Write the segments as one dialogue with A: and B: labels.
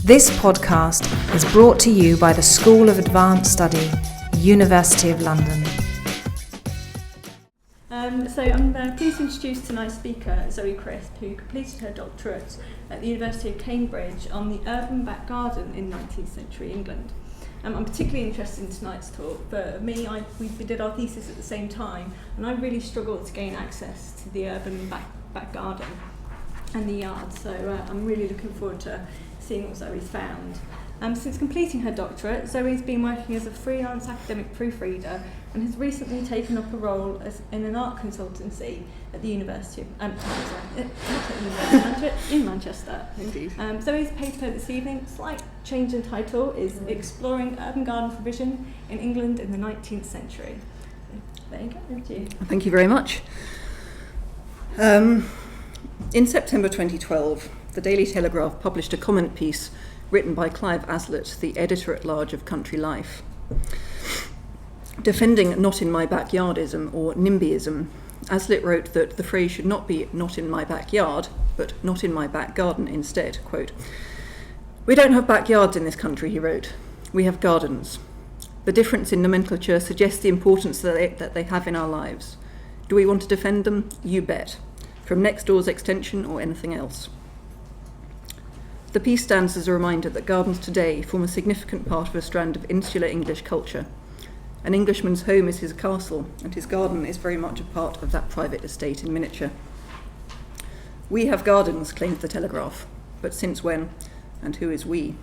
A: This podcast is brought to you by the School of Advanced Study, University of London.
B: So I'm pleased to introduce tonight's speaker, Zoe Crisp, who completed her doctorate at the University of Cambridge on the urban back garden in 19th century England. I'm particularly interested in tonight's talk. For me, we did our thesis at the same time, and I really struggled to gain access to the urban back garden and the yard. So I'm really looking forward to seeing what Zoe's found. Since completing her doctorate, Zoe's been working as a freelance academic proofreader and has recently taken up a role in an art consultancy at the University of in Manchester.
C: Indeed.
B: Zoe's paper this evening, slight change in title, is Exploring Urban Garden Provision in England in the 19th Century. There you go, over to you.
C: Thank you very much. In September 2012, the Daily Telegraph published a comment piece written by Clive Aslett, the editor-at-large of Country Life. Defending not in my backyardism or NIMBYism, Aslett wrote that the phrase should not be not in my backyard, but not in my back garden instead. Quote, "We don't have backyards in this country," he wrote. "We have gardens. The difference in nomenclature suggests the importance that they have in our lives. Do we want to defend them? You bet. From next door's extension or anything else." The piece stands as a reminder that gardens today form a significant part of a strand of insular English culture. An Englishman's home is his castle, and his garden is very much a part of that private estate in miniature. "We have gardens," claimed the Telegraph, but since when, and who is we?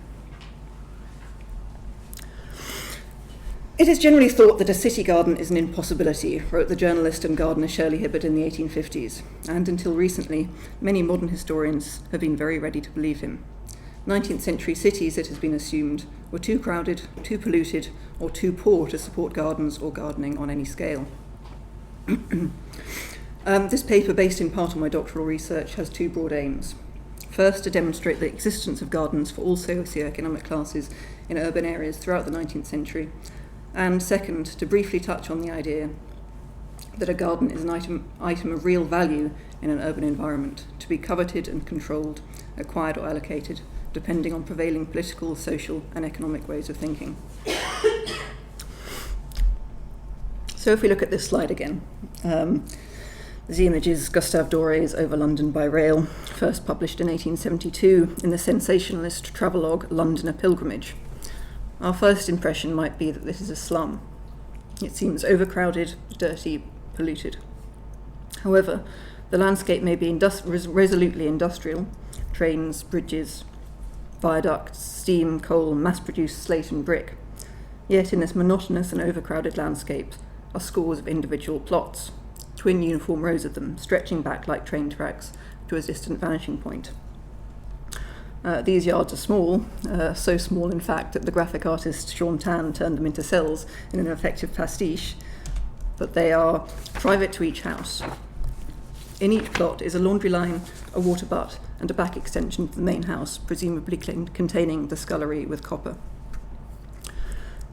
C: "It is generally thought that a city garden is an impossibility," wrote the journalist and gardener Shirley Hibbert in the 1850s, and until recently, many modern historians have been very ready to believe him. 19th century cities, it has been assumed, were too crowded, too polluted, or too poor to support gardens or gardening on any scale. This paper, based in part on my doctoral research, has two broad aims. First, to demonstrate the existence of gardens for all socio-economic classes in urban areas throughout the 19th century, and second, to briefly touch on the idea that a garden is an item of real value in an urban environment, to be coveted and controlled, acquired or allocated, depending on prevailing political, social and economic ways of thinking. So if we look at this slide again, the image is Gustave Doré's Over London by Rail, first published in 1872 in the sensationalist travelogue London a Pilgrimage. Our first impression might be that this is a slum. It seems overcrowded, dirty, polluted. However, the landscape may be resolutely industrial: trains, bridges, viaducts, steam, coal, mass-produced slate and brick. Yet in this monotonous and overcrowded landscape are scores of individual plots, twin uniform rows of them, stretching back like train tracks to a distant vanishing point. These yards are small, so small in fact that the graphic artist Sean Tan turned them into cells in an effective pastiche, but they are private to each house. In each plot is a laundry line, a water butt, and a back extension to the main house, presumably containing the scullery with copper.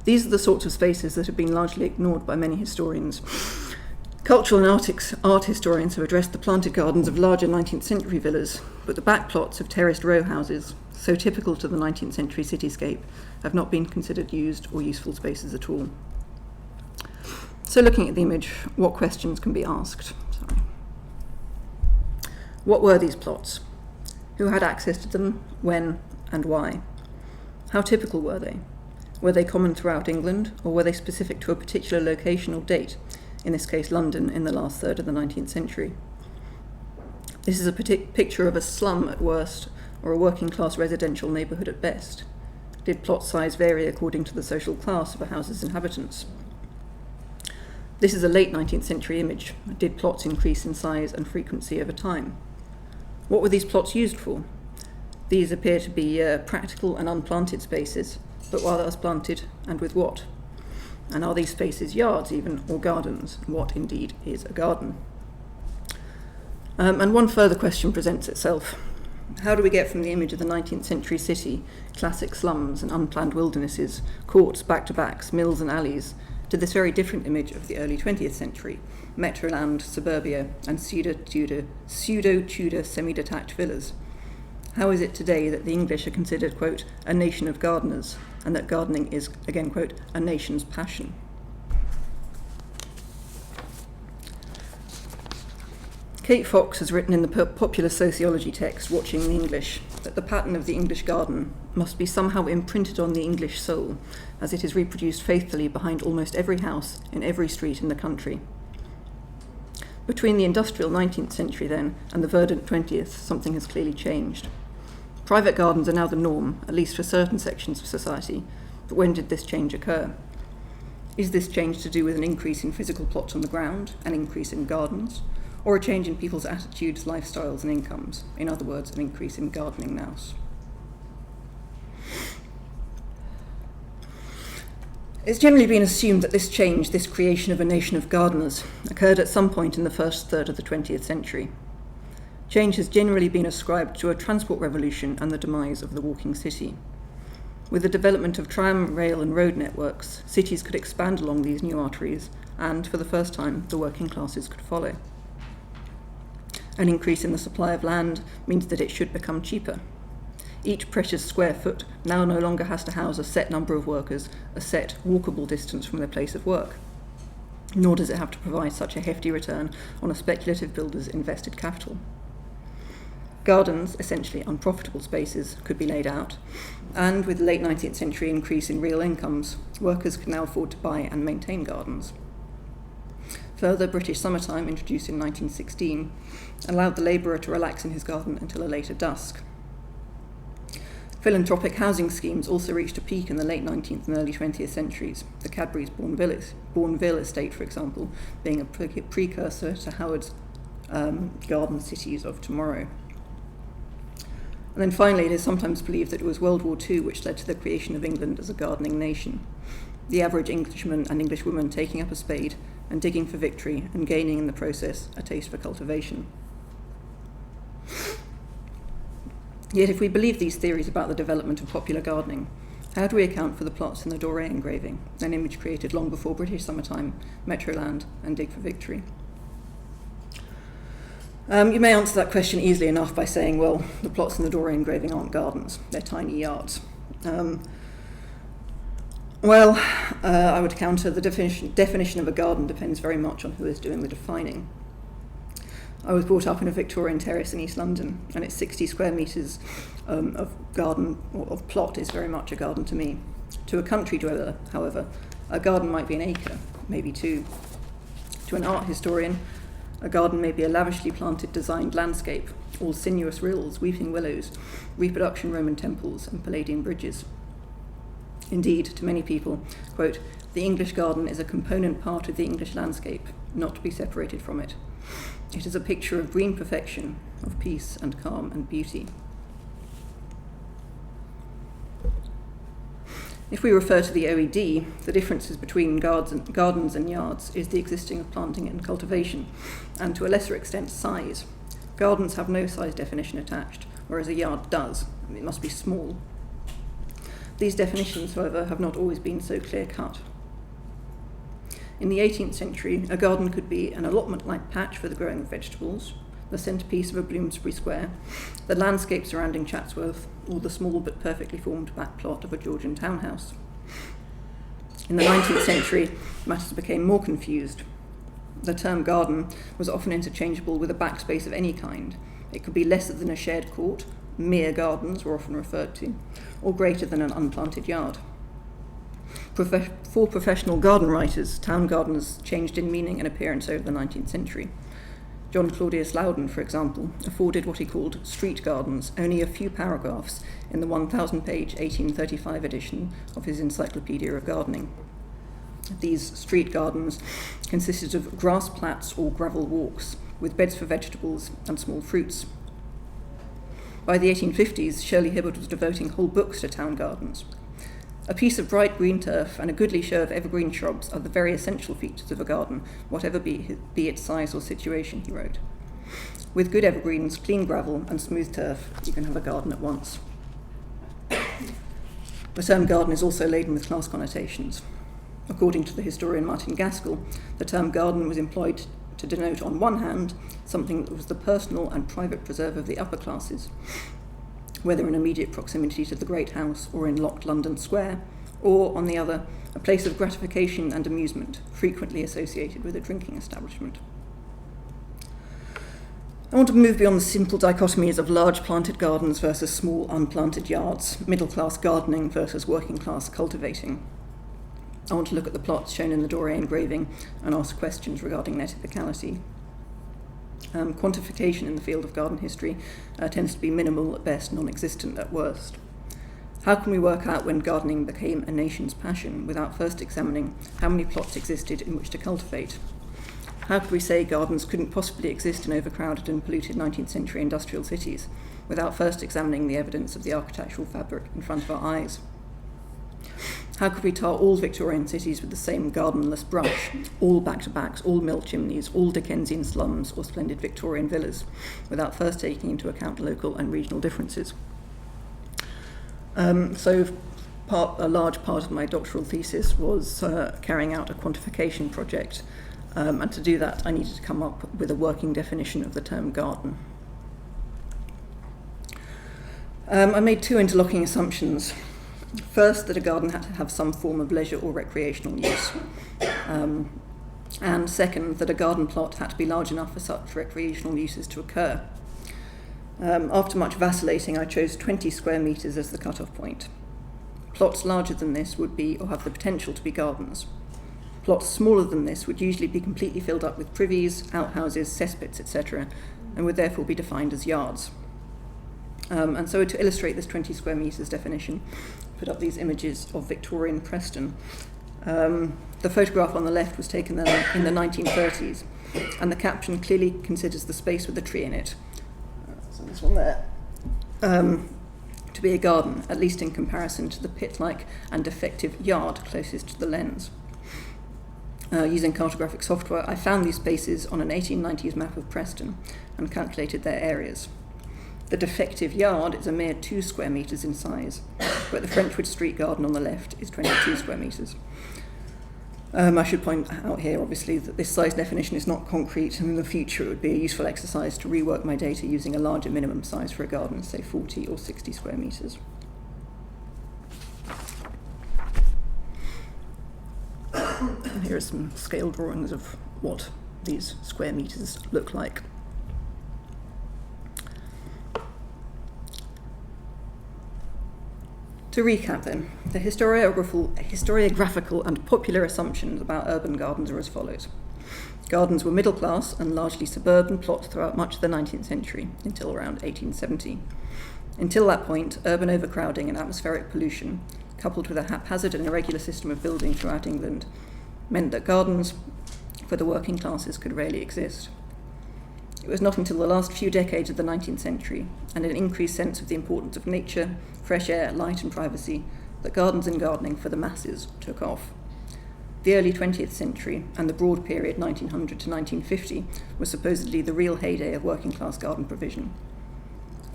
C: These are the sorts of spaces that have been largely ignored by many historians. Cultural and art historians have addressed the planted gardens of larger 19th century villas, but the back plots of terraced row houses, so typical to the 19th century cityscape, have not been considered used or useful spaces at all. So looking at the image, what questions can be asked? What were these plots? Who had access to them, when, and why? How typical were they? Were they common throughout England, or were they specific to a particular location or date, in this case London in the last third of the 19th century? This is a picture of a slum at worst, or a working-class residential neighbourhood at best. Did plot size vary according to the social class of a house's inhabitants? This is a late 19th century image. Did plots increase in size and frequency over time? What were these plots used for? These appear to be practical and unplanted spaces, but what else planted, and with what? And are these spaces yards even, or gardens? What indeed is a garden? And one further question presents itself. How do we get from the image of the 19th century city, classic slums and unplanned wildernesses, courts, back-to-backs, mills and alleys, to this very different image of the early 20th century, metroland, suburbia, and pseudo-Tudor, semi-detached villas? How is it today that the English are considered, quote, a nation of gardeners, and that gardening is, again, quote, a nation's passion? Kate Fox has written in the popular sociology text, Watching the English, that the pattern of the English garden must be somehow imprinted on the English soul, as it is reproduced faithfully behind almost every house in every street in the country. Between the industrial 19th century, then, and the verdant 20th, something has clearly changed. Private gardens are now the norm, at least for certain sections of society, but when did this change occur? Is this change to do with an increase in physical plots on the ground, an increase in gardens, or a change in people's attitudes, lifestyles, and incomes? In other words, an increase in gardening nous. It's generally been assumed that this change, this creation of a nation of gardeners, occurred at some point in the first third of the 20th century. Change has generally been ascribed to a transport revolution and the demise of the walking city. With the development of tram, rail, and road networks, cities could expand along these new arteries, and, for the first time, the working classes could follow. An increase in the supply of land means that it should become cheaper. Each precious square foot now no longer has to house a set number of workers, a set walkable distance from their place of work. Nor does it have to provide such a hefty return on a speculative builder's invested capital. Gardens, essentially unprofitable spaces, could be laid out, and with the late 19th century increase in real incomes, workers could now afford to buy and maintain gardens. Further, British summertime, introduced in 1916, allowed the labourer to relax in his garden until a later dusk. Philanthropic housing schemes also reached a peak in the late 19th and early 20th centuries, the Cadbury's Bourneville estate, for example, being a precursor to Howard's garden cities of tomorrow. And then finally, it is sometimes believed that it was World War II which led to the creation of England as a gardening nation, the average Englishman and Englishwoman taking up a spade and digging for victory and gaining in the process a taste for cultivation. Yet if we believe these theories about the development of popular gardening, how do we account for the plots in the Doré engraving, an image created long before British summertime, Metroland, and Dig for Victory? You may answer that question easily enough by saying, well, the plots in the Doré engraving aren't gardens, they're tiny yards. I would counter the definition of a garden depends very much on who is doing the defining. I was brought up in a Victorian terrace in East London, and its 60 square metres of garden, or of plot, is very much a garden to me. To a country dweller, however, a garden might be an acre, maybe two. To an art historian, a garden may be a lavishly planted, designed landscape, all sinuous rills, weeping willows, reproduction Roman temples, and Palladian bridges. Indeed, to many people, quote, the English garden is a component part of the English landscape, not to be separated from it. It is a picture of green perfection, of peace and calm and beauty. If we refer to the OED, the differences between gardens and yards is the existing of planting and cultivation, and to a lesser extent size. Gardens have no size definition attached, whereas a yard does. It must be small. These definitions, however, have not always been so clear-cut. In the 18th century, a garden could be an allotment-like patch for the growing of vegetables, the centrepiece of a Bloomsbury Square, the landscape surrounding Chatsworth, or the small but perfectly formed back plot of a Georgian townhouse. In the 19th century, matters became more confused. The term garden was often interchangeable with a backspace of any kind. It could be lesser than a shared court, mere gardens were often referred to, or greater than an unplanted yard. For professional garden writers, town gardens changed in meaning and appearance over the 19th century. John Claudius Loudon, for example, afforded what he called street gardens only a few paragraphs in the 1,000-page 1835 edition of his Encyclopedia of Gardening. These street gardens consisted of grass plats or gravel walks, with beds for vegetables and small fruits. By the 1850s, Shirley Hibbard was devoting whole books to town gardens. A piece of bright green turf and a goodly show of evergreen shrubs are the very essential features of a garden, whatever be its size or situation, he wrote. With good evergreens, clean gravel, and smooth turf, you can have a garden at once. The term garden is also laden with class connotations. According to the historian Martin Gaskell, the term garden was employed to denote, on one hand, something that was the personal and private preserve of the upper classes, whether in immediate proximity to the Great House or in locked London Square, or, on the other, a place of gratification and amusement, frequently associated with a drinking establishment. I want to move beyond the simple dichotomies of large planted gardens versus small unplanted yards, middle-class gardening versus working-class cultivating. I want to look at the plots shown in the Doré engraving and ask questions regarding their typicality. Quantification in the field of garden history tends to be minimal at best, non-existent at worst. How can we work out when gardening became a nation's passion without first examining how many plots existed in which to cultivate? How could we say gardens couldn't possibly exist in overcrowded and polluted 19th century industrial cities without first examining the evidence of the architectural fabric in front of our eyes? How could we tar all Victorian cities with the same gardenless brush, all back-to-backs, all mill chimneys, all Dickensian slums or splendid Victorian villas, without first taking into account local and regional differences? A large part of my doctoral thesis was carrying out a quantification project, and to do that I needed to come up with a working definition of the term garden. I made two interlocking assumptions. First, that a garden had to have some form of leisure or recreational use, and second, that a garden plot had to be large enough for such recreational uses to occur. After much vacillating, I chose 20 square metres as the cut-off point. Plots larger than this would be, or have the potential to be, gardens. Plots smaller than this would usually be completely filled up with privies, outhouses, cesspits, etc., and would therefore be defined as yards. And so to illustrate this 20 square metres definition, I put up these images of Victorian Preston. The photograph on the left was taken in the 1930s, and the caption clearly considers the space with a tree in it, so this one there, to be a garden, at least in comparison to the pit-like and defective yard closest to the lens. Using cartographic software, I found these spaces on an 1890s map of Preston and calculated their areas. The defective yard is a mere 2 square metres in size, but the Frenchwood Street garden on the left is 22 square metres. I should point out here, obviously, that this size definition is not concrete, and in the future it would be a useful exercise to rework my data using a larger minimum size for a garden, say 40 or 60 square metres. And here are some scale drawings of what these square metres look like. To recap then, the historiographical and popular assumptions about urban gardens are as follows. Gardens were middle class and largely suburban plots throughout much of the 19th century, until around 1870. Until that point, urban overcrowding and atmospheric pollution, coupled with a haphazard and irregular system of building throughout England, meant that gardens for the working classes could rarely exist. It was not until the last few decades of the 19th century, and an increased sense of the importance of nature, fresh air, light and privacy, that gardens and gardening for the masses took off. The early 20th century, and the broad period 1900 to 1950, was supposedly the real heyday of working class garden provision.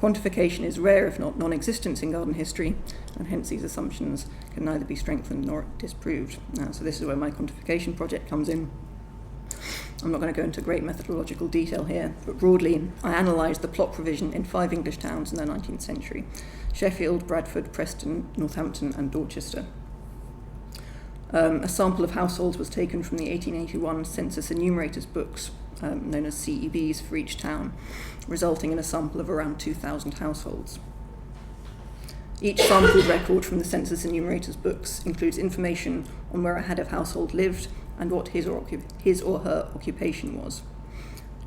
C: Quantification is rare, if not non-existent, in garden history, and hence these assumptions can neither be strengthened nor disproved. So this is where my quantification project comes in. I'm not going to go into great methodological detail here, but broadly, I analysed the plot provision in 5 English towns in the 19th century: Sheffield, Bradford, Preston, Northampton and Dorchester. A sample of households was taken from the 1881 Census Enumerators books, known as CEBs, for each town, resulting in a sample of around 2,000 households. Each sampled record from the Census Enumerators books includes information on where a head of household lived and what his or her occupation was.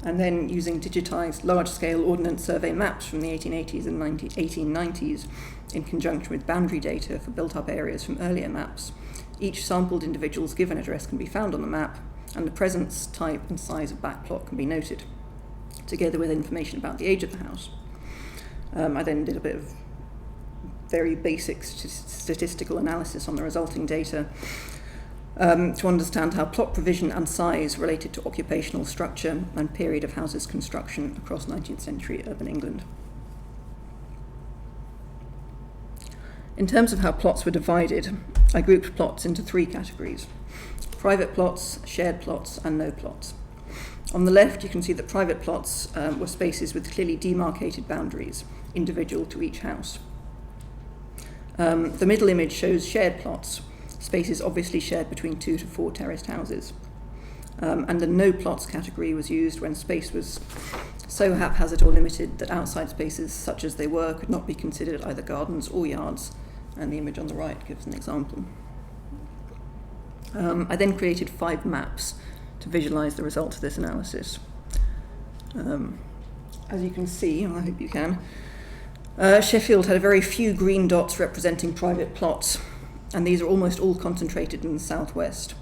C: And then, using digitised large-scale ordnance survey maps from the 1880s and 1890s, in conjunction with boundary data for built-up areas from earlier maps, each sampled individual's given address can be found on the map, and the presence, type and size of backplot can be noted, together with information about the age of the house. I then did a bit of very basic statistical analysis on the resulting data to understand how plot provision and size related to occupational structure and period of houses construction across 19th century urban England. In terms of how plots were divided, I grouped plots into 3 categories: private plots, shared plots, and no plots. On the left, you can see that private plots were spaces with clearly demarcated boundaries, individual to each house. The middle image shows shared plots, spaces obviously shared between 2 to 4 terraced houses. And the no plots category was used when space was so haphazard or limited that outside spaces, such as they were, could not be considered either gardens or yards. And the image on the right gives an example. I then created 5 maps to visualise the results of this analysis. As you can see, I hope you can, Sheffield had a very few green dots representing private plots, and these are almost all concentrated in the southwest.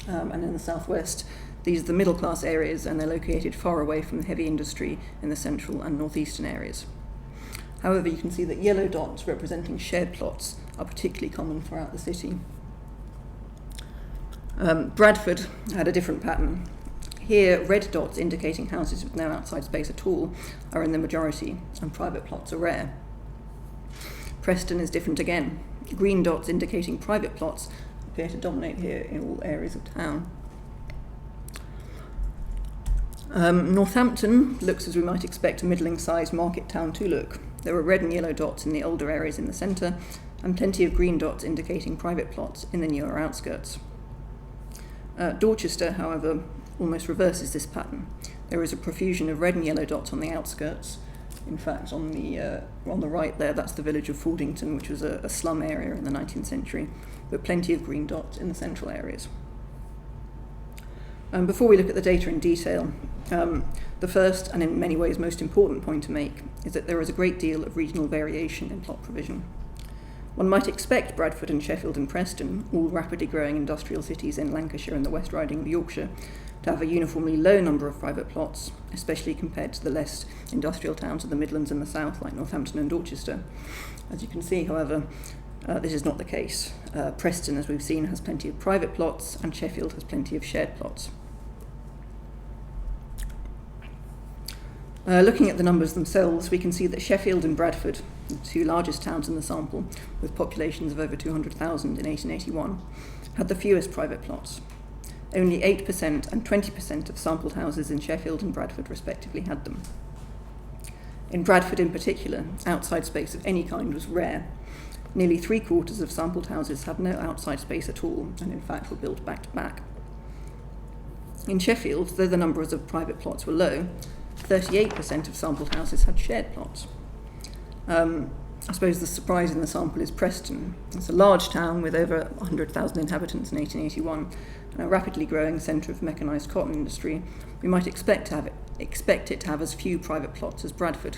C: And in the southwest, these are the middle class areas, and they're located far away from the heavy industry in the central and northeastern areas. However, you can see that yellow dots representing shared plots are particularly common throughout the city. Bradford had a different pattern. Here, red dots indicating houses with no outside space at all are in the majority, and private plots are rare. Preston is different again. Green dots indicating private plots appear to dominate here in all areas of town. Northampton looks, as we might expect, a middling-sized market town to look. There are red and yellow dots in the older areas in the centre, and plenty of green dots indicating private plots in the newer outskirts. Dorchester, however, almost reverses this pattern. There is a profusion of red and yellow dots on the outskirts. In fact, on the right there, that's the village of Fordington, which was a slum area in the 19th century, but plenty of green dots in the central areas. Before we look at the data in detail, the first and in many ways most important point to make is that there is a great deal of regional variation in plot provision. One might expect Bradford and Sheffield and Preston, all rapidly growing industrial cities in Lancashire and the West Riding of Yorkshire, to have a uniformly low number of private plots, especially compared to the less industrial towns of the Midlands and the South, like Northampton and Dorchester. As you can see, however, this is not the case. Preston, as we've seen, has plenty of private plots, and Sheffield has plenty of shared plots. Looking at the numbers themselves, we can see that Sheffield and Bradford, the 2 largest towns in the sample, with populations of over 200,000 in 1881, had the fewest private plots. Only 8% and 20% of sampled houses in Sheffield and Bradford respectively had them. In Bradford in particular, outside space of any kind was rare. Nearly 3/4 of sampled houses had no outside space at all, and in fact were built back to back. In Sheffield, though the numbers of private plots were low, 38% of sampled houses had shared plots. I suppose the surprise in the sample is Preston. It's a large town with over 100,000 inhabitants in 1881 and a rapidly growing centre of mechanised cotton industry. We might expect it to have as few private plots as Bradford.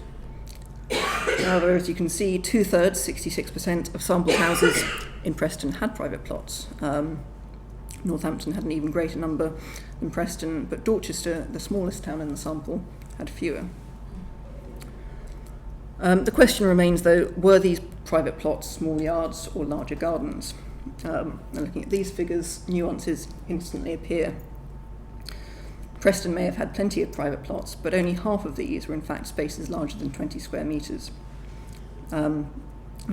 C: However, as you can see, 2/3, 66% of sampled houses in Preston had private plots. Northampton had an even greater number than Preston, but Dorchester, the smallest town in the sample, had fewer. The question remains, though, were these private plots small yards or larger gardens? And looking at these figures, nuances instantly appear. Preston may have had plenty of private plots, but only half of these were in fact spaces larger than 20 square metres. In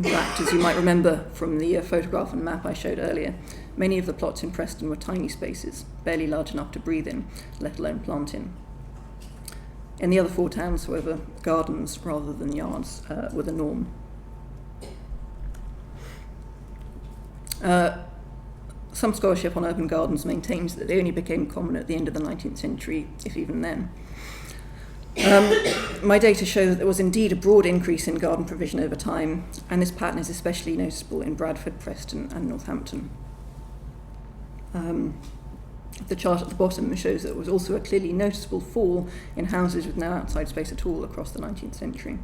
C: fact, as you might remember from the photograph and map I showed earlier, many of the plots in Preston were tiny spaces, barely large enough to breathe in, let alone plant in. In the other 4 towns, however, gardens rather than yards were the norm. Some scholarship on urban gardens maintains that they only became common at the end of the 19th century, if even then. My data show that there was indeed a broad increase in garden provision over time, and this pattern is especially noticeable in Bradford, Preston and Northampton. The chart at the bottom shows that there was also a clearly noticeable fall in houses with no outside space at all across the 19th century.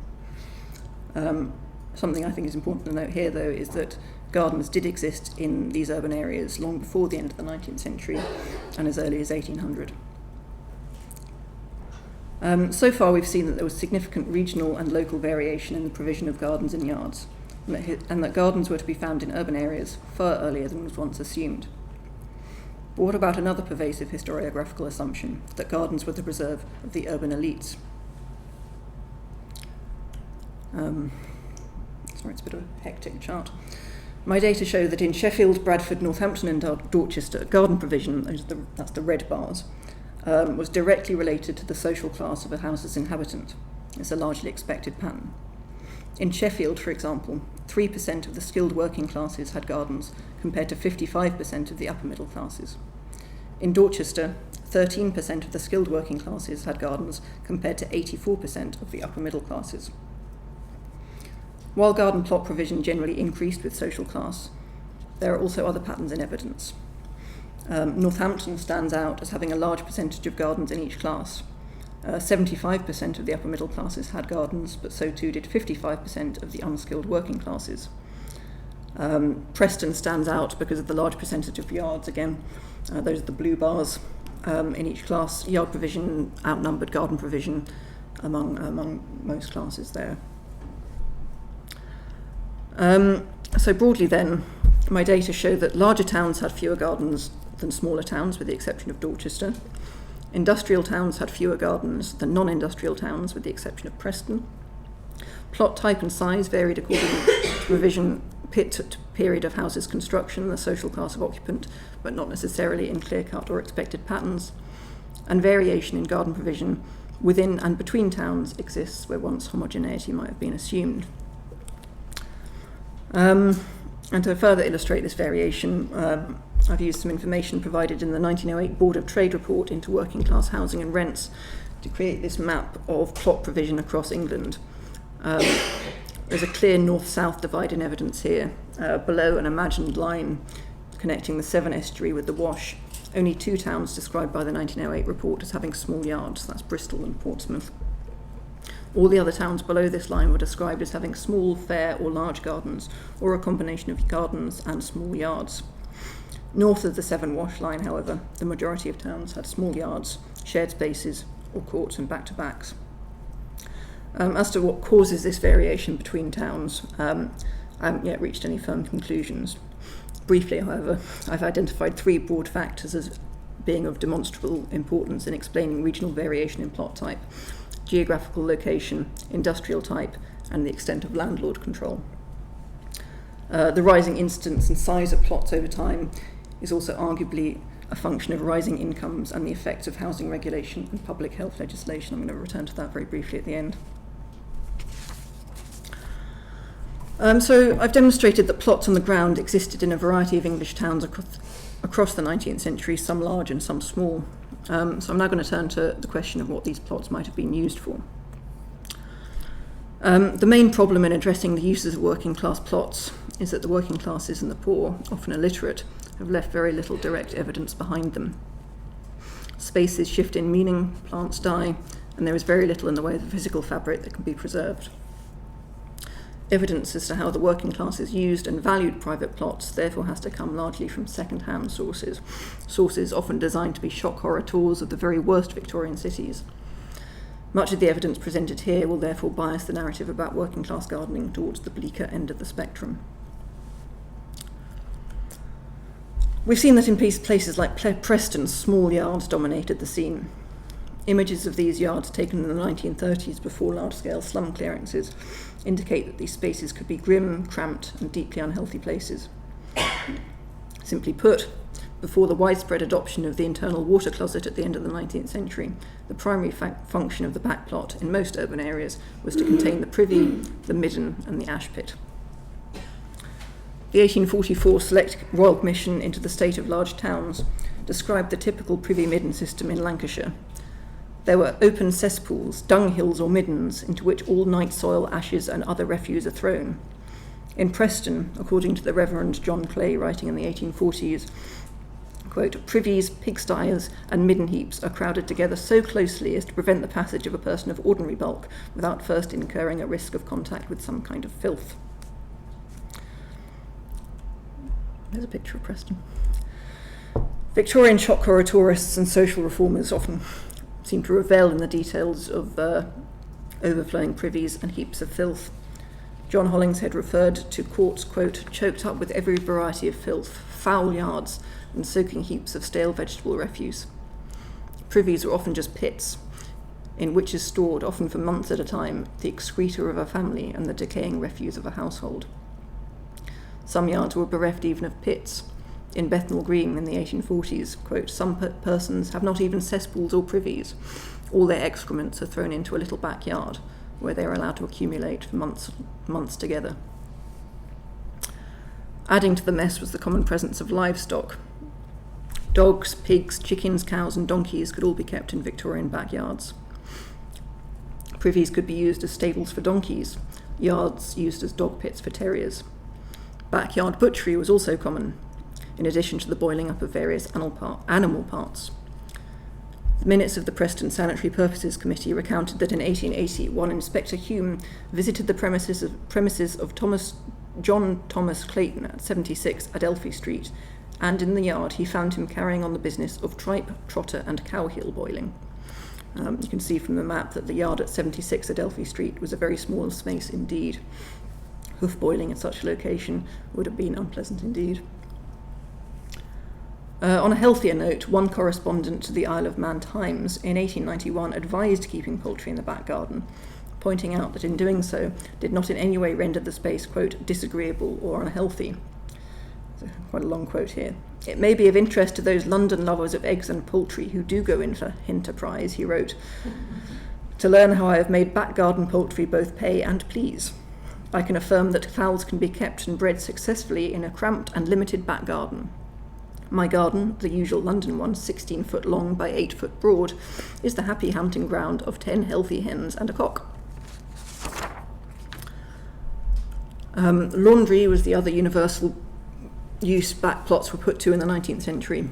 C: Something I think is important to note here, though, is that gardens did exist in these urban areas long before the end of the 19th century and as early as 1800. So far we've seen that there was significant regional and local variation in the provision of gardens and yards, and that gardens were to be found in urban areas far earlier than was once assumed. But what about another pervasive historiographical assumption, that gardens were the preserve of the urban elites? Sorry, it's a bit of a hectic chart. My data show that in Sheffield, Bradford, Northampton and Dorchester, garden provision, that's the red bars, was directly related to the social class of a house's inhabitant. It's a largely expected pattern. In Sheffield, for example, 3% of the skilled working classes had gardens, compared to 55% of the upper middle classes. In Dorchester, 13% of the skilled working classes had gardens, compared to 84% of the upper middle classes. While garden plot provision generally increased with social class, there are also other patterns in evidence. Northampton stands out as having a large percentage of gardens in each class. 75% of the upper middle classes had gardens, but so too did 55% of the unskilled working classes. Preston stands out because of the large percentage of yards, again. Those are the blue bars in each class. Yard provision outnumbered garden provision among most classes there. So broadly then, my data show that larger towns had fewer gardens than smaller towns, with the exception of Dorchester. Industrial towns had fewer gardens than non-industrial towns, with the exception of Preston. Plot type and size varied according to provision, period of houses' construction, the social class of occupant, but not necessarily in clear-cut or expected patterns. And variation in garden provision within and between towns exists where once homogeneity might have been assumed. And to further illustrate this variation, I've used some information provided in the 1908 Board of Trade report into working class housing and rents to create this map of plot provision across England. There's a clear north-south divide in evidence here. Below an imagined line connecting the Severn estuary with the Wash, only 2 towns described by the 1908 report as having small yards, that's Bristol and Portsmouth. All the other towns below this line were described as having small, fair or large gardens, or a combination of gardens and small yards. North of the Severn Wash line, however, the majority of towns had small yards, shared spaces, or courts and back-to-backs. As to what causes this variation between towns, I haven't yet reached any firm conclusions. Briefly, however, I've identified 3 broad factors as being of demonstrable importance in explaining regional variation in plot type: geographical location, industrial type, and the extent of landlord control. The rising incidence and size of plots over time is also arguably a function of rising incomes and the effects of housing regulation and public health legislation. I'm going to return to that very briefly at the end. So I've demonstrated that plots on the ground existed in a variety of English towns across the 19th century, some large and some small. So I'm now going to turn to the question of what these plots might have been used for. The main problem in addressing the uses of working class plots is that the working classes and the poor, often illiterate, have left very little direct evidence behind them. Spaces shift in meaning, plants die, and there is very little in the way of the physical fabric that can be preserved. Evidence as to how the working classes used and valued private plots therefore has to come largely from second-hand sources often designed to be shock horror tours of the very worst Victorian cities. Much of the evidence presented here will therefore bias the narrative about working class gardening towards the bleaker end of the spectrum. We've seen that in places like Preston, small yards dominated the scene. Images of these yards taken in the 1930s before large-scale slum clearances indicate that these spaces could be grim, cramped, and deeply unhealthy places. Simply put, before the widespread adoption of the internal water closet at the end of the 19th century, the primary function of the backplot in most urban areas was to contain the privy, the midden, and the ash pit. The 1844 Select Royal Commission into the State of Large Towns described the typical privy midden system in Lancashire. There were open cesspools, dunghills or middens, into which all night soil, ashes and other refuse are thrown. In Preston, according to the Reverend John Clay writing in the 1840s, quote, privies, pigsties and midden heaps are crowded together so closely as to prevent the passage of a person of ordinary bulk without first incurring a risk of contact with some kind of filth. There's a picture of Preston. Victorian shock horror tourists and social reformers often seem to revel in the details of overflowing privies and heaps of filth. John Hollingshead referred to courts, quote, choked up with every variety of filth, foul yards, and soaking heaps of stale vegetable refuse. Privies are often just pits, in which is stored, often for months at a time, the excreta of a family and the decaying refuse of a household. Some yards were bereft even of pits. in Bethnal Green in the 1840s, quote, "Some persons have not even cesspools or privies. All their excrements are thrown into a little backyard where they are allowed to accumulate for months together." Adding to the mess was the common presence of livestock. Dogs, pigs, chickens, cows and donkeys could all be kept in Victorian backyards. Privies could be used as stables for donkeys, yards used as dog pits for terriers. Backyard butchery was also common, in addition to the boiling up of various animal parts. The minutes of the Preston Sanitary Purposes Committee recounted that in 1880, one Inspector Hume visited the premises of John Thomas Clayton at 76 Adelphi Street, and in the yard he found him carrying on the business of tripe, trotter and cow-heel boiling. You can see from the map that the yard at 76 Adelphi Street was a very small space indeed. Hoof boiling in such a location would have been unpleasant indeed. On a healthier note, one correspondent to the Isle of Man Times in 1891 advised keeping poultry in the back garden, pointing out that in doing so did not in any way render the space, quote, "disagreeable or unhealthy." So, quite a long quote here. "It may be of interest to those London lovers of eggs and poultry who do go in for enterprise," he wrote, "to learn how I have made back garden poultry both pay and please. I can affirm that fowls can be kept and bred successfully in a cramped and limited back garden. My garden, the usual London one, 16 foot long by 8 foot broad, is the happy hunting ground of 10 healthy hens and a cock." Laundry was the other universal use back plots were put to in the 19th century.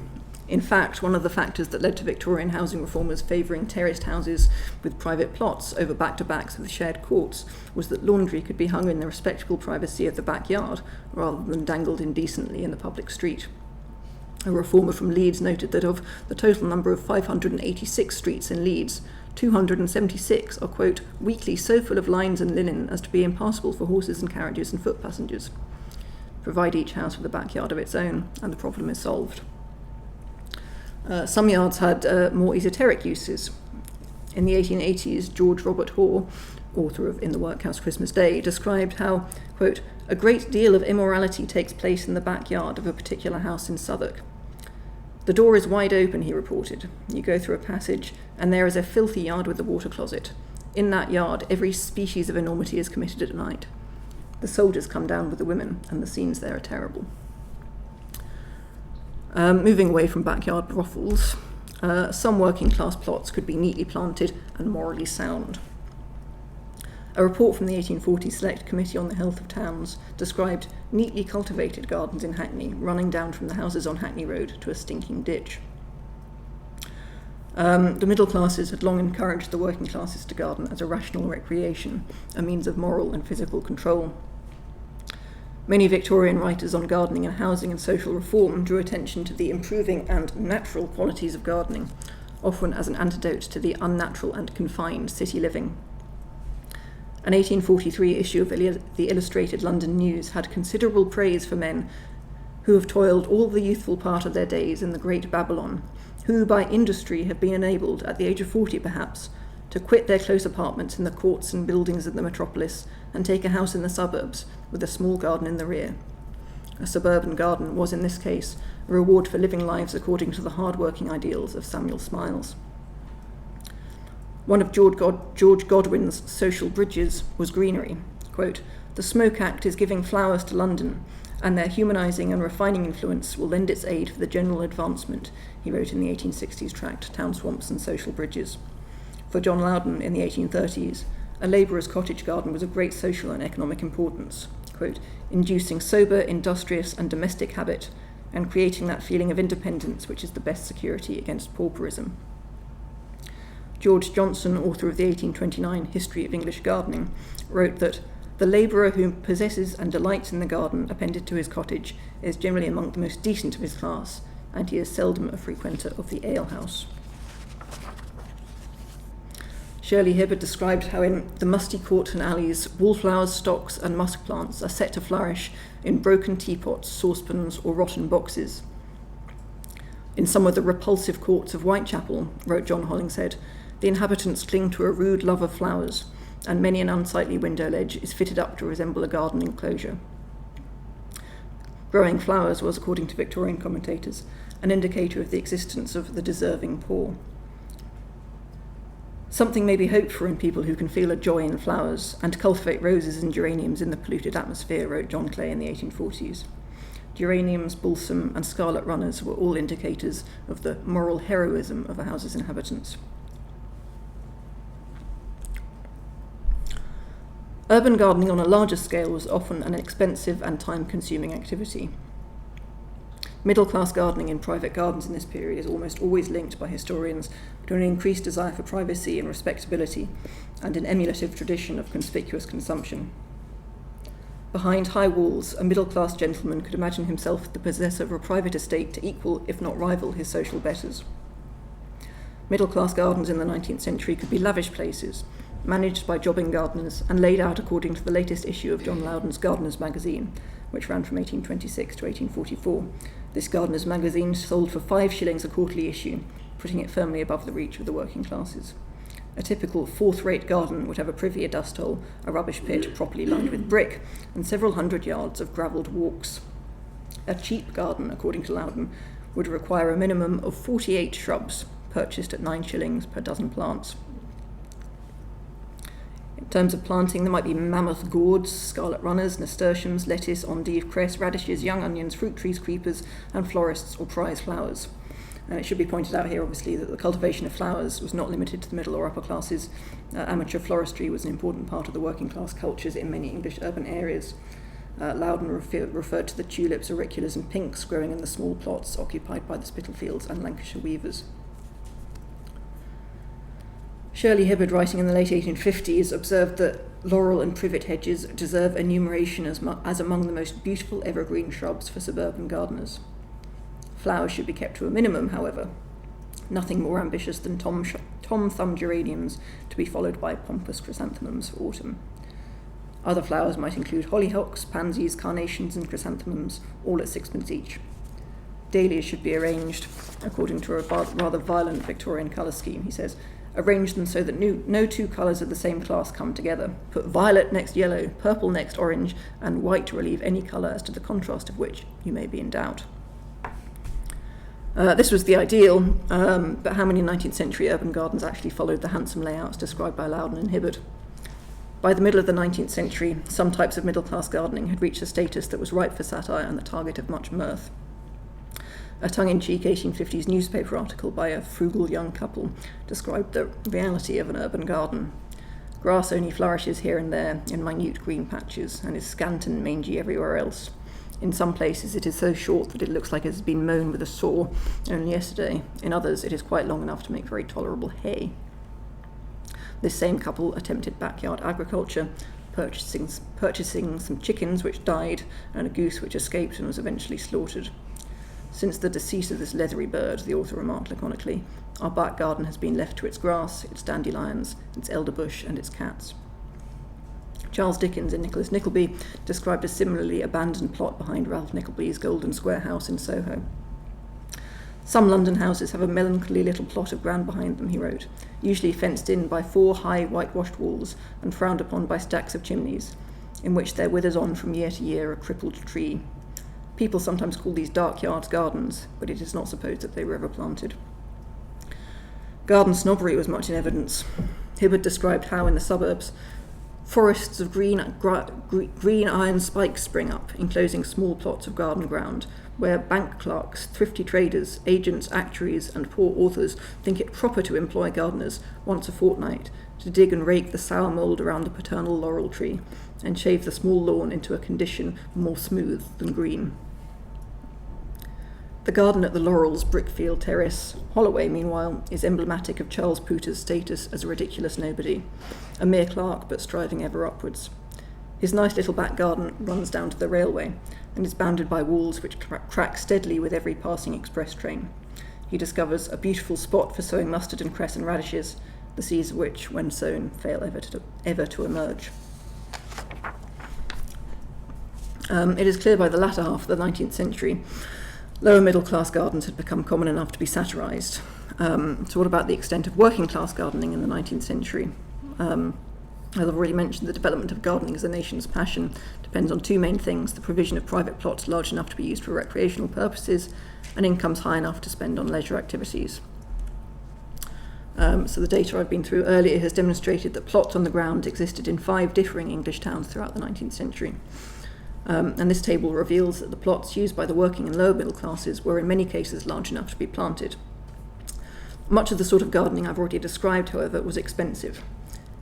C: In fact, one of the factors that led to Victorian housing reformers favouring terraced houses with private plots over back-to-backs with shared courts was that laundry could be hung in the respectable privacy of the backyard rather than dangled indecently in the public street. A reformer from Leeds noted that of the total number of 586 streets in Leeds, 276 are, quote, "weekly so full of lines and linen as to be impassable for horses and carriages and foot passengers. Provide each house with a backyard of its own, and the problem is solved." Some yards had more esoteric uses. In the 1880s, George Robert Hoare, author of In the Workhouse Christmas Day, described how, quote, "a great deal of immorality takes place in the backyard of a particular house in Southwark. The door is wide open," he reported. "You go through a passage, and there is a filthy yard with a water closet. In that yard, every species of enormity is committed at night. The soldiers come down with the women, and the scenes there are terrible." Moving away from backyard brothels, some working class plots could be neatly planted and morally sound. A report from the 1840 Select Committee on the Health of Towns described neatly cultivated gardens in Hackney, running down from the houses on Hackney Road to a stinking ditch. The middle classes had long encouraged the working classes to garden as a rational recreation, a means of moral and physical control. Many Victorian writers on gardening and housing and social reform drew attention to the improving and natural qualities of gardening, often as an antidote to the unnatural and confined city living. An 1843 issue of the Illustrated London News had considerable praise for men who have toiled all the youthful part of their days in the great Babylon, who by industry have been enabled, at the age of 40 perhaps, to quit their close apartments in the courts and buildings of the metropolis and take a house in the suburbs with a small garden in the rear. A suburban garden was in this case a reward for living lives according to the hard-working ideals of Samuel Smiles. One of George Godwin's social bridges was greenery. Quote, "The Smoke Act is giving flowers to London, and their humanising and refining influence will lend its aid for the general advancement," he wrote in the 1860s tract Town Swamps and Social Bridges. For John Loudon in the 1830s, a labourer's cottage garden was of great social and economic importance, quote, "inducing sober, industrious and domestic habit, and creating that feeling of independence which is the best security against pauperism." George Johnson, author of the 1829 History of English Gardening, wrote that the labourer who possesses and delights in the garden appended to his cottage is generally among the most decent of his class, and he is seldom a frequenter of the alehouse. Shirley Hibbard described how in the musty courts and alleys, wallflowers, stocks and musk plants are set to flourish in broken teapots, saucepans or rotten boxes. "In some of the repulsive courts of Whitechapel," wrote John Hollingshead, "the inhabitants cling to a rude love of flowers, and many an unsightly window ledge is fitted up to resemble a garden enclosure." Growing flowers was, according to Victorian commentators, an indicator of the existence of the deserving poor. Something may be hoped for in people who can feel a joy in flowers, and cultivate roses and geraniums in the polluted atmosphere, wrote John Clay in the 1840s. Geraniums, balsam, and scarlet runners were all indicators of the moral heroism of a house's inhabitants. Urban gardening on a larger scale was often an expensive and time-consuming activity. Middle-class gardening in private gardens in this period is almost always linked by historians to an increased desire for privacy and respectability, and an emulative tradition of conspicuous consumption. Behind high walls, a middle-class gentleman could imagine himself the possessor of a private estate to equal, if not rival, his social betters. Middle-class gardens in the 19th century could be lavish places, managed by jobbing gardeners and laid out according to the latest issue of John Loudon's Gardener's Magazine, which ran from 1826 to 1844. This Gardener's Magazine sold for 5 shillings a quarterly issue, putting it firmly above the reach of the working classes. A typical fourth-rate garden would have a privy, a dust hole, a rubbish pit properly lined with brick, and several hundred yards of gravelled walks. A cheap garden, according to Loudon, would require a minimum of 48 shrubs, purchased at 9 shillings per dozen plants. In terms of planting, there might be mammoth gourds, scarlet runners, nasturtiums, lettuce, endive, cress, radishes, young onions, fruit trees, creepers, and florists or prize flowers. And it should be pointed out here, obviously, that the cultivation of flowers was not limited to the middle or upper classes. Amateur floristry was an important part of the working class cultures in many English urban areas. Loudon referred to the tulips, auriculas, and pinks growing in the small plots occupied by the Spitalfields and Lancashire weavers. Shirley Hibbard, writing in the late 1850s, observed that laurel and privet hedges deserve enumeration as among the most beautiful evergreen shrubs for suburban gardeners. Flowers should be kept to a minimum, however. Nothing more ambitious than tom thumb geraniums, to be followed by pompous chrysanthemums for autumn. Other flowers might include hollyhocks, pansies, carnations, and chrysanthemums, all at 6pence each. Dahlias should be arranged according to a rather violent Victorian colour scheme, he says. Arrange them so that no two colours of the same class come together. Put violet next yellow, purple next orange, and white to relieve any colour as to the contrast of which you may be in doubt. This was the ideal, but how many 19th century urban gardens actually followed the handsome layouts described by Loudon and Hibbard? By the middle of the 19th century, some types of middle-class gardening had reached a status that was ripe for satire and the target of much mirth. A tongue-in-cheek 1850s newspaper article by a frugal young couple described the reality of an urban garden. Grass only flourishes here and there in minute green patches and is scant and mangy everywhere else. In some places it is so short that it looks like it has been mown with a saw only yesterday. In others it is quite long enough to make very tolerable hay. This same couple attempted backyard agriculture, purchasing some chickens which died and a goose which escaped and was eventually slaughtered. Since the decease of this leathery bird, the author remarked laconically, our back garden has been left to its grass, its dandelions, its elderbush, and its cats. Charles Dickens in Nicholas Nickleby described a similarly abandoned plot behind Ralph Nickleby's Golden Square house in Soho. Some London houses have a melancholy little plot of ground behind them, he wrote, usually fenced in by 4 high whitewashed walls and frowned upon by stacks of chimneys, in which there withers on from year to year a crippled tree. People sometimes call these dark yards gardens, but it is not supposed that they were ever planted. Garden snobbery was much in evidence. Hibbard described how in the suburbs forests of green iron spikes spring up, enclosing small plots of garden ground, where bank clerks, thrifty traders, agents, actuaries, and poor authors think it proper to employ gardeners once a fortnight to dig and rake the sour mould around the paternal laurel tree and shave the small lawn into a condition more smooth than green. The garden at the Laurels, Brickfield Terrace, Holloway, meanwhile, is emblematic of Charles Pooter's status as a ridiculous nobody, a mere clerk but striving ever upwards. His nice little back garden runs down to the railway and is bounded by walls which crack steadily with every passing express train. He discovers a beautiful spot for sowing mustard and cress and radishes, the seeds of which, when sown, fail ever to emerge. It is clear by the latter half of the 19th century lower middle-class gardens had become common enough to be satirised. So what about the extent of working-class gardening in the 19th century? As I've already mentioned, the development of gardening as a nation's passion depends on two main things: the provision of private plots large enough to be used for recreational purposes, and incomes high enough to spend on leisure activities. So the data I've been through earlier has demonstrated that plots on the ground existed in 5 differing English towns throughout the 19th century. And this table reveals that the plots used by the working and lower middle classes were in many cases large enough to be planted. Much of the sort of gardening I've already described, however, was expensive.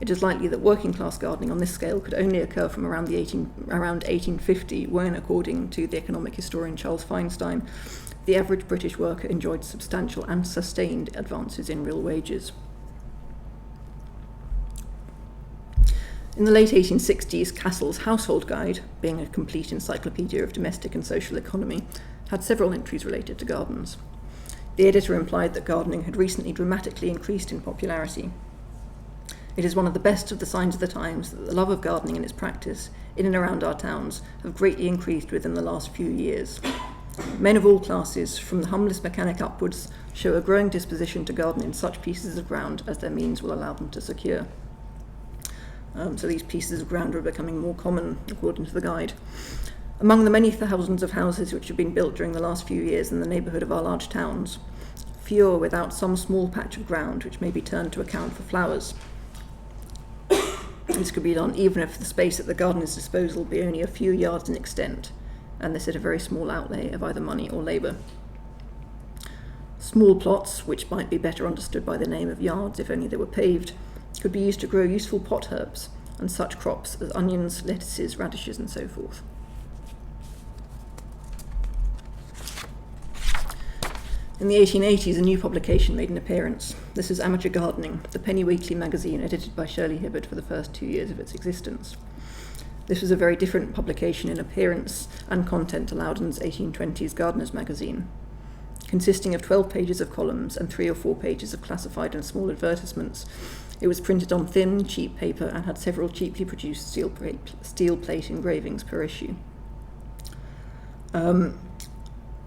C: It is likely that working class gardening on this scale could only occur from around 1850, when, according to the economic historian Charles Feinstein, the average British worker enjoyed substantial and sustained advances in real wages. In the late 1860s, Cassell's Household Guide, being a complete encyclopedia of domestic and social economy, had several entries related to gardens. The editor implied that gardening had recently dramatically increased in popularity. It is one of the best of the signs of the times that the love of gardening and its practice, in and around our towns, have greatly increased within the last few years. Men of all classes, from the humblest mechanic upwards, show a growing disposition to garden in such pieces of ground as their means will allow them to secure. So these pieces of ground are becoming more common, according to the guide. Among the many thousands of houses which have been built during the last few years in the neighbourhood of our large towns, few are without some small patch of ground which may be turned to account for flowers. This could be done even if the space at the gardener's disposal be only a few yards in extent, and this at a very small outlay of either money or labour. Small plots, which might be better understood by the name of yards if only they were paved, could be used to grow useful pot herbs and such crops as onions, lettuces, radishes, and so forth. In the 1880s, a new publication made an appearance. This is Amateur Gardening, the penny weekly magazine edited by Shirley Hibbard for the first 2 years of its existence. This was a very different publication in appearance and content to Loudon's 1820s Gardener's magazine. Consisting of 12 pages of columns and 3 or 4 pages of classified and small advertisements, it was printed on thin, cheap paper and had several cheaply produced steel plate engravings per issue.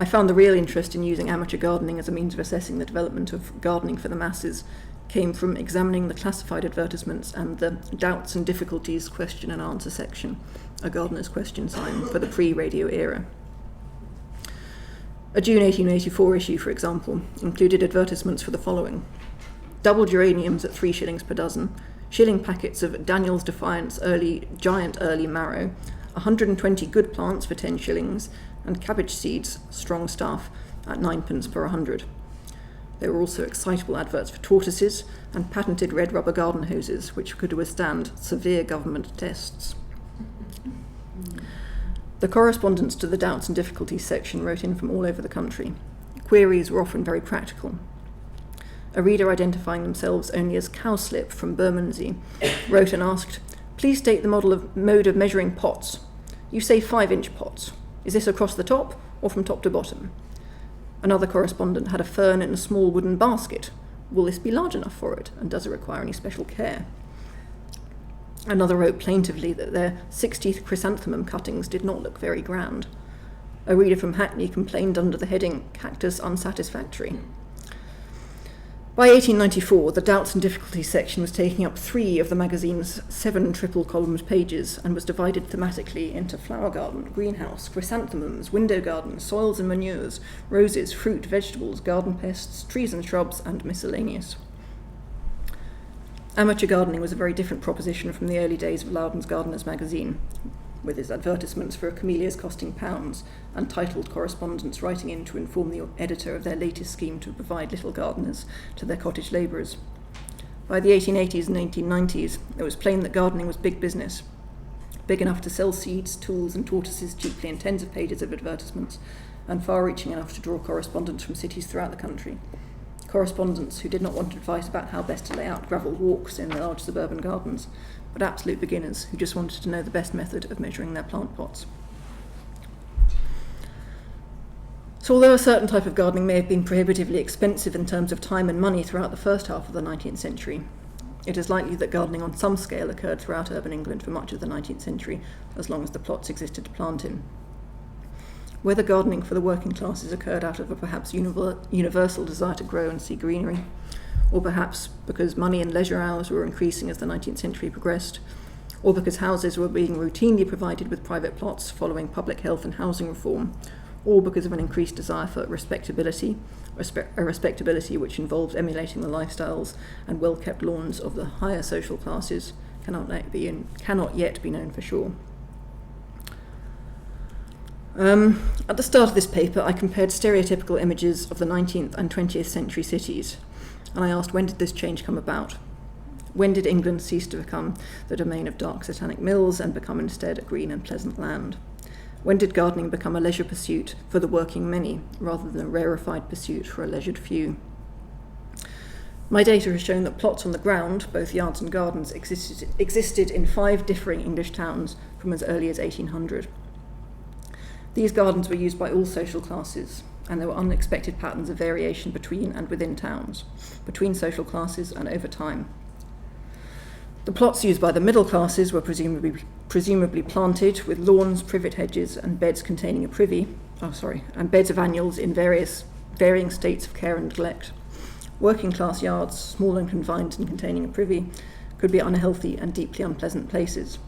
C: I found the real interest in using amateur gardening as a means of assessing the development of gardening for the masses came from examining the classified advertisements and the doubts and difficulties question and answer section, a gardener's question sign for the pre-radio era. A June 1884 issue, for example, included advertisements for the following: double geraniums at 3 shillings per dozen, shilling packets of Daniel's Defiance Giant Early Marrow, 120 good plants for 10 shillings, and cabbage seeds, strong stuff, at 9p per 100. There were also excitable adverts for tortoises and patented red rubber garden hoses, which could withstand severe government tests. The correspondents to the doubts and difficulties section wrote in from all over the country. Queries were often very practical. A reader identifying themselves only as Cowslip from Bermondsey wrote and asked, "Please state the mode of measuring pots. You say 5-inch pots. Is this across the top or from top to bottom?" Another correspondent had a fern in a small wooden basket. Will this be large enough for it, and does it require any special care? Another wrote plaintively that their 60th chrysanthemum cuttings did not look very grand. A reader from Hackney complained under the heading "Cactus Unsatisfactory." By 1894, the doubts and difficulties section was taking up 3 of the magazine's 7 triple-columned pages and was divided thematically into flower garden, greenhouse, chrysanthemums, window garden, soils and manures, roses, fruit, vegetables, garden pests, trees and shrubs, and miscellaneous. Amateur gardening was a very different proposition from the early days of Loudon's Gardener's magazine, with its advertisements for camellias costing £, and titled correspondents writing in to inform the editor of their latest scheme to provide little gardeners to their cottage labourers. By the 1880s and 1890s, it was plain that gardening was big business, big enough to sell seeds, tools and tortoises cheaply in tens of pages of advertisements, and far-reaching enough to draw correspondents from cities throughout the country. Correspondents who did not want advice about how best to lay out gravel walks in large suburban gardens, but absolute beginners who just wanted to know the best method of measuring their plant pots. So although a certain type of gardening may have been prohibitively expensive in terms of time and money throughout the first half of the 19th century, it is likely that gardening on some scale occurred throughout urban England for much of the 19th century, as long as the plots existed to plant in. Whether gardening for the working classes occurred out of a perhaps universal desire to grow and see greenery, or perhaps because money and leisure hours were increasing as the 19th century progressed, or because houses were being routinely provided with private plots following public health and housing reform, or because of an increased desire for respectability, a respectability which involves emulating the lifestyles and well-kept lawns of the higher social classes, cannot yet be known for sure. At the start of this paper, I compared stereotypical images of the 19th and 20th century cities, and I asked, when did this change come about? When did England cease to become the domain of dark satanic mills and become instead a green and pleasant land? When did gardening become a leisure pursuit for the working many, rather than a rarefied pursuit for a leisured few? My data has shown that plots on the ground, both yards and gardens, existed in 5 differing English towns from as early as 1800. These gardens were used by all social classes, and there were unexpected patterns of variation between and within towns, between social classes and over time. The plots used by the middle classes were presumably planted with lawns, privet hedges, and beds containing and beds of annuals in varying states of care and neglect. Working class yards, small and confined and containing a privy, could be unhealthy and deeply unpleasant places.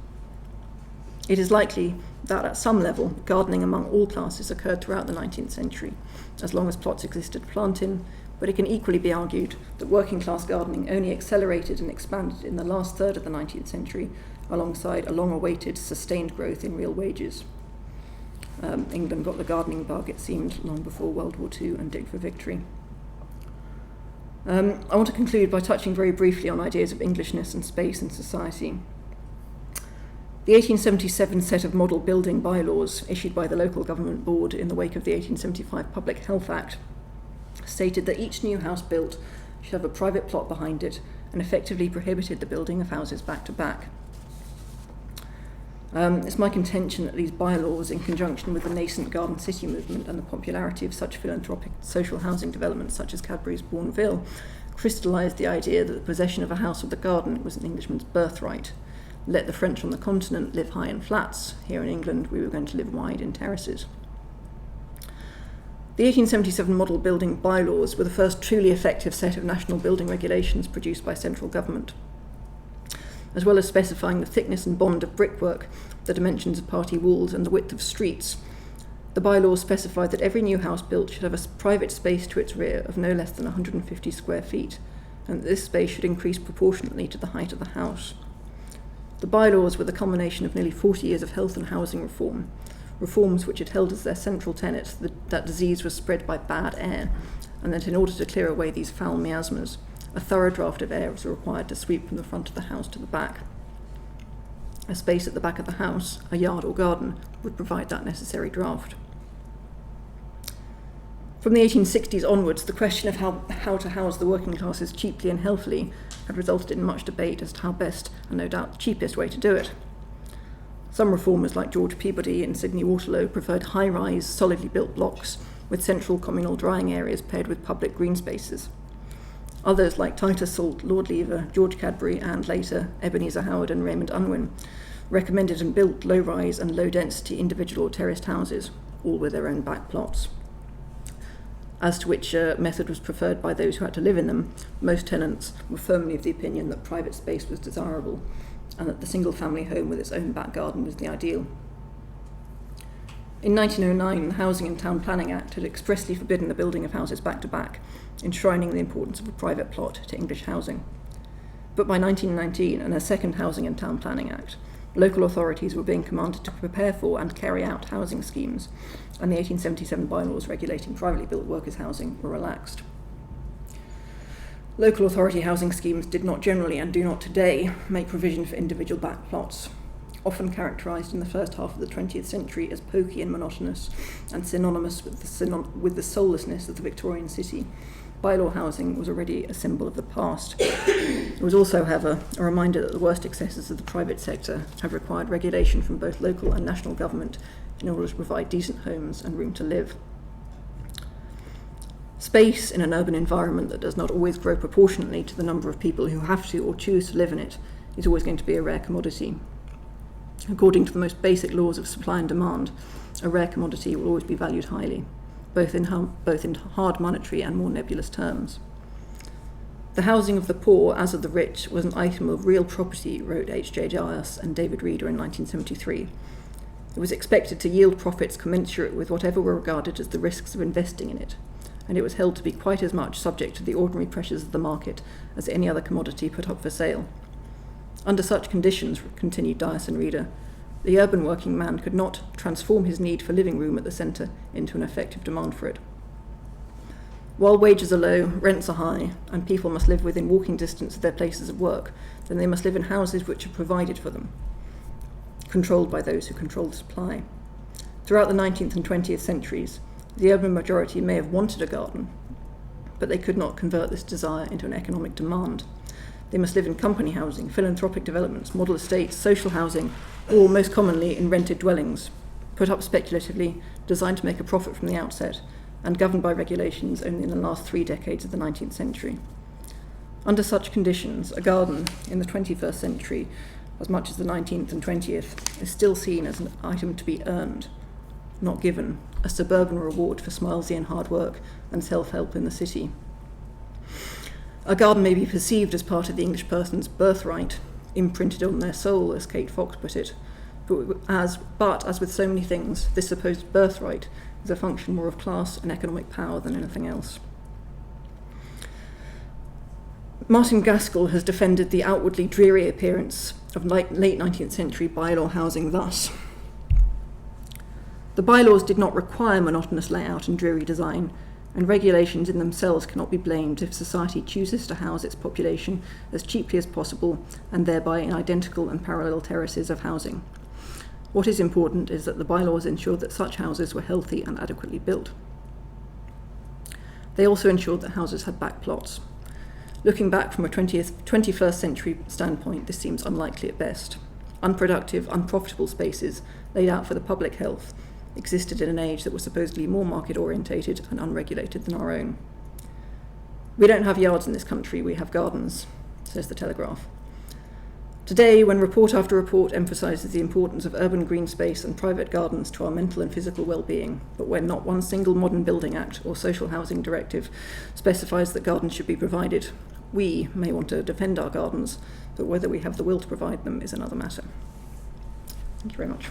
C: It is likely that at some level, gardening among all classes occurred throughout the 19th century, as long as plots existed to plant in, but it can equally be argued that working class gardening only accelerated and expanded in the last third of the 19th century, alongside a long-awaited sustained growth in real wages. England got the gardening bug, it seemed, long before World War II and Dig for Victory. I want to conclude by touching very briefly on ideas of Englishness and space in society. The 1877 set of model building bylaws issued by the local government board in the wake of the 1875 Public Health Act stated that each new house built should have a private plot behind it and effectively prohibited the building of houses back to back. It's my contention that these bylaws, in conjunction with the nascent garden city movement and the popularity of such philanthropic social housing developments such as Cadbury's Bourneville, crystallised the idea that the possession of a house with a garden was an Englishman's birthright. Let the French on the continent live high in flats. Here in England, we were going to live wide in terraces. The 1877 model building bylaws were the first truly effective set of national building regulations produced by central government. As well as specifying the thickness and bond of brickwork, the dimensions of party walls, and the width of streets, the bylaws specified that every new house built should have a private space to its rear of no less than 150 square feet, and that this space should increase proportionately to the height of the house. The bylaws were the culmination of nearly 40 years of health and housing reforms which had held as their central tenet that disease was spread by bad air, and that in order to clear away these foul miasmas, a thorough draft of air was required to sweep from the front of the house to the back. A space at the back of the house, a yard or garden, would provide that necessary draft. From the 1860s onwards, the question of how to house the working classes cheaply and healthily had resulted in much debate as to how best, and no doubt the cheapest way to do it. Some reformers like George Peabody and Sidney Waterlow preferred high-rise, solidly built blocks with central communal drying areas paired with public green spaces. Others like Titus Salt, Lord Lever, George Cadbury, and later Ebenezer Howard and Raymond Unwin recommended and built low-rise and low-density individual or terraced houses, all with their own back plots. As to which method was preferred by those who had to live in them, most tenants were firmly of the opinion that private space was desirable and that the single-family home with its own back garden was the ideal. In 1909, the Housing and Town Planning Act had expressly forbidden the building of houses back-to-back, enshrining the importance of a private plot to English housing. But by 1919, and a second Housing and Town Planning Act, local authorities were being commanded to prepare for and carry out housing schemes, and the 1877 bylaws regulating privately built workers' housing were relaxed. Local authority housing schemes did not generally, and do not today, make provision for individual back plots, often characterised in the first half of the 20th century as pokey and monotonous, and synonymous with the soullessness of the Victorian city. Bylaw housing was already a symbol of the past. It was also, however, a reminder that the worst excesses of the private sector have required regulation from both local and national government in order to provide decent homes and room to live. Space in an urban environment that does not always grow proportionately to the number of people who have to or choose to live in it is always going to be a rare commodity. According to the most basic laws of supply and demand, a rare commodity will always be valued highly, both in hard monetary and more nebulous terms. The housing of the poor, as of the rich, was an item of real property, wrote H.J. Giles and David Reeder in 1973. It was expected to yield profits commensurate with whatever were regarded as the risks of investing in it, and it was held to be quite as much subject to the ordinary pressures of the market as any other commodity put up for sale. Under such conditions, continued Dyson Reeder, the urban working man could not transform his need for living room at the centre into an effective demand for it. While wages are low, rents are high, and people must live within walking distance of their places of work, then they must live in houses which are provided for them, controlled by those who control the supply. Throughout the 19th and 20th centuries, the urban majority may have wanted a garden, but they could not convert this desire into an economic demand. They must live in company housing, philanthropic developments, model estates, social housing, or most commonly in rented dwellings, put up speculatively, designed to make a profit from the outset, and governed by regulations only in the last 3 decades of the 19th century. Under such conditions, a garden in the 21st century, as much as the 19th and 20th, is still seen as an item to be earned, not given, a suburban reward for Smilesian hard work and self-help in the city. A garden may be perceived as part of the English person's birthright, imprinted on their soul, as Kate Fox put it, but as with so many things, this supposed birthright is a function more of class and economic power than anything else. Martin Gaskell has defended the outwardly dreary appearance of late 19th century bylaw housing thus: the bylaws did not require monotonous layout and dreary design, and regulations in themselves cannot be blamed if society chooses to house its population as cheaply as possible and thereby in identical and parallel terraces of housing. What is important is that the bylaws ensured that such houses were healthy and adequately built. They also ensured that houses had back plots. Looking back from a 21st century standpoint, this seems unlikely at best. Unproductive, unprofitable spaces laid out for the public health existed in an age that was supposedly more market-orientated and unregulated than our own. We don't have yards in this country, we have gardens, says the Telegraph. Today, when report after report emphasises the importance of urban green space and private gardens to our mental and physical well-being, but when not one single modern building act or social housing directive specifies that gardens should be provided, we may want to defend our gardens, but whether we have the will to provide them is another matter. Thank you very much.